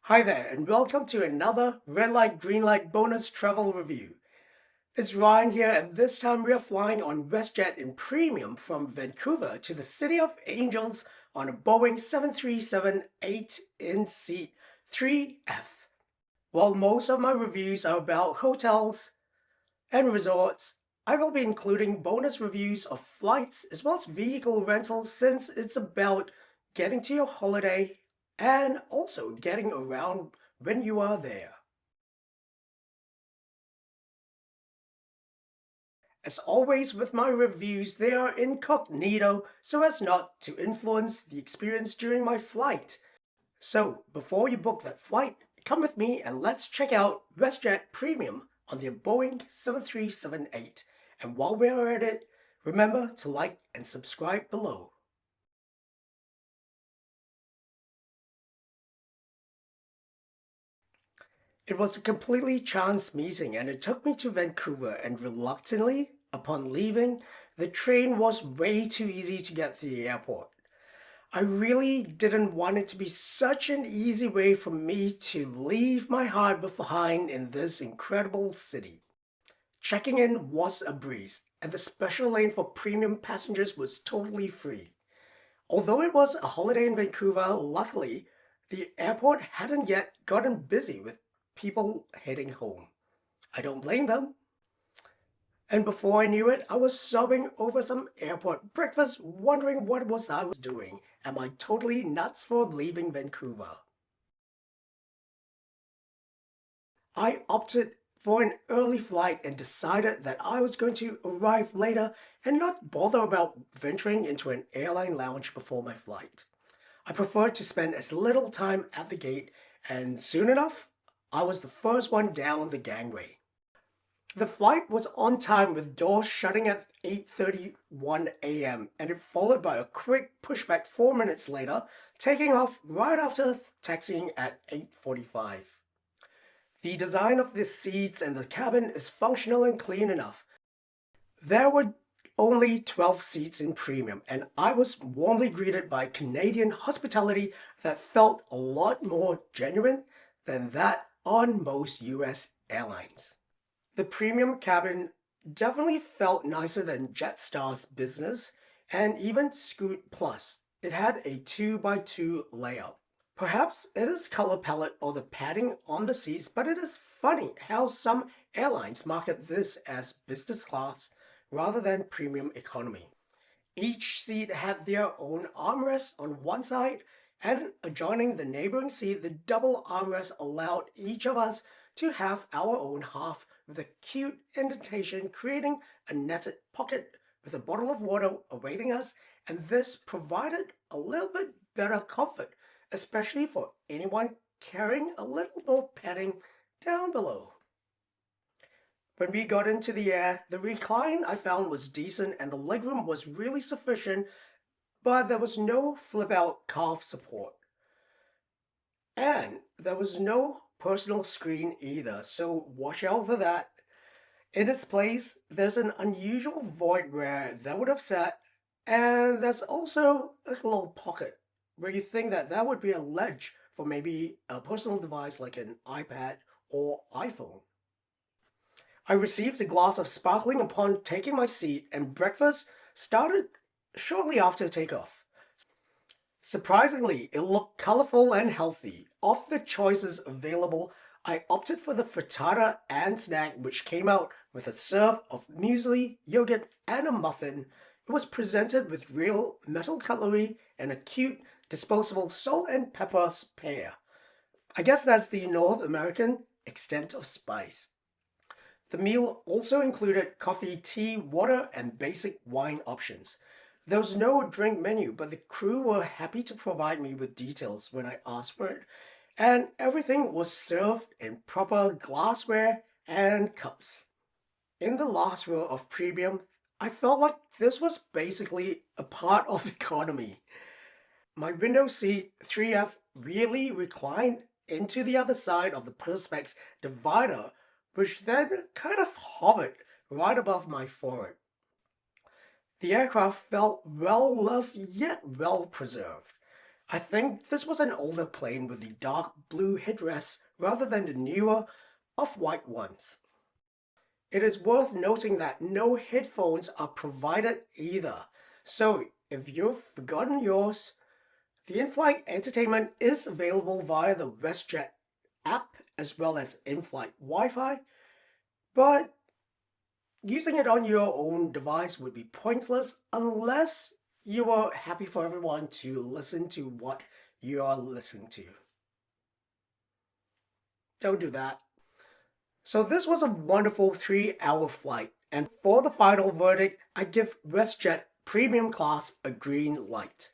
Hi there, and welcome to another Red Light Green Light bonus travel review. It's Ryan here, and this time we are flying on WestJet in Premium from Vancouver to the City of Angels on a Boeing 737-8 in seat 3F. While most of my reviews are about hotels and resorts, I will be including bonus reviews of flights as well as vehicle rentals since it's about getting to your holiday and also getting around when you are there. As always with my reviews, they are incognito so as not to influence the experience during my flight. So before you book that flight, come with me and let's check out WestJet Premium on the Boeing 737-8. And while we're at it, remember to like and subscribe below. It was a completely chance meeting and it took me to Vancouver, and reluctantly, upon leaving, the train was way too easy to get to the airport. I really didn't want it to be such an easy way for me to leave my heart behind in this incredible city. Checking in was a breeze, and the special lane for premium passengers was totally free. Although it was a holiday in Vancouver, luckily, the airport hadn't yet gotten busy with people heading home. I don't blame them. And before I knew it, I was sobbing over some airport breakfast, wondering what I was doing. Am I totally nuts for leaving Vancouver? I opted for an early flight and decided that I was going to arrive later and not bother about venturing into an airline lounge before my flight. I preferred to spend as little time at the gate, and soon enough, I was the first one down the gangway. The flight was on time with doors shutting at 8:31 a.m. and it followed by a quick pushback 4 minutes later, taking off right after taxiing at 8:45. The design of the seats and the cabin is functional and clean enough. There were only 12 seats in premium, and I was warmly greeted by Canadian hospitality that felt a lot more genuine than that on most US airlines. The premium cabin definitely felt nicer than Jetstar's business and even Scoot Plus. It had a 2x2 layout. Perhaps it is color palette or the padding on the seats, but it is funny how some airlines market this as business class rather than premium economy. Each seat had their own armrest on one side, and adjoining the neighboring seat, the double armrest allowed each of us to have our own half with a cute indentation, creating a netted pocket with a bottle of water awaiting us, and this provided a little bit better comfort, especially for anyone carrying a little more padding down below. When we got into the air, the recline I found was decent and the legroom was really sufficient, but there was no flip-out calf support. And there was no personal screen either, so watch out for that. In its place, there's an unusual void where that would have sat, and there's also a little pocket where you think that that would be a ledge for maybe a personal device like an iPad or iPhone. I received a glass of sparkling upon taking my seat, and breakfast started shortly after takeoff. Surprisingly, it looked colorful and healthy. Of the choices available, I opted for the frittata and snack, which came out with a serve of muesli, yogurt, and a muffin. It was presented with real metal cutlery and a cute disposable salt and pepper pear. I guess that's the North American extent of spice. The meal also included coffee, tea, water, and basic wine options. There was no drink menu, but the crew were happy to provide me with details when I asked for it, and everything was served in proper glassware and cups. In the last row of premium, I felt like this was basically a part of economy. My window seat 3F really reclined into the other side of the Perspex divider, which then kind of hovered right above my forehead. The aircraft felt well loved yet well preserved. I think this was an older plane with the dark blue headrest rather than the newer off-white ones. It is worth noting that no headphones are provided either, so if you've forgotten yours, the in-flight entertainment is available via the WestJet app as well as in-flight Wi-Fi, but using it on your own device would be pointless unless you are happy for everyone to listen to what you are listening to. Don't do that. So this was a wonderful 3-hour flight, and for the final verdict, I give WestJet Premium Class a green light.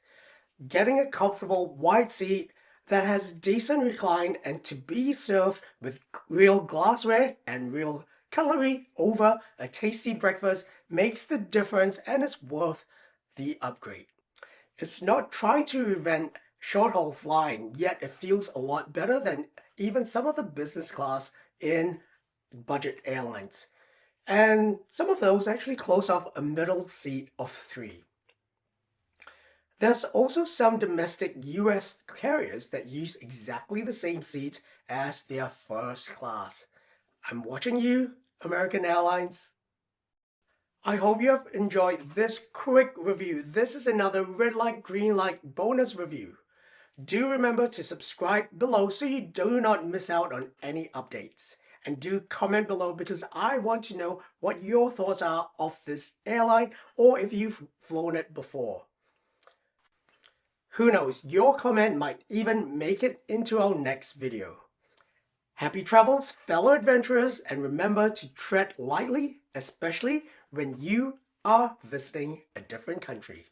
Getting a comfortable wide seat that has decent recline and to be served with real glassware and real cutlery over a tasty breakfast makes the difference and is worth the upgrade. It's not trying to prevent short-haul flying, yet it feels a lot better than even some of the business class in budget airlines. And some of those actually close off a middle seat of 3. There's also some domestic US carriers that use exactly the same seats as their first class. I'm watching you, American Airlines. I hope you have enjoyed this quick review. This is another red light, green light bonus review. Do remember to subscribe below so you do not miss out on any updates. And do comment below because I want to know what your thoughts are of this airline or if you've flown it before. Who knows, your comment might even make it into our next video. Happy travels, fellow adventurers, and remember to tread lightly, especially when you are visiting a different country.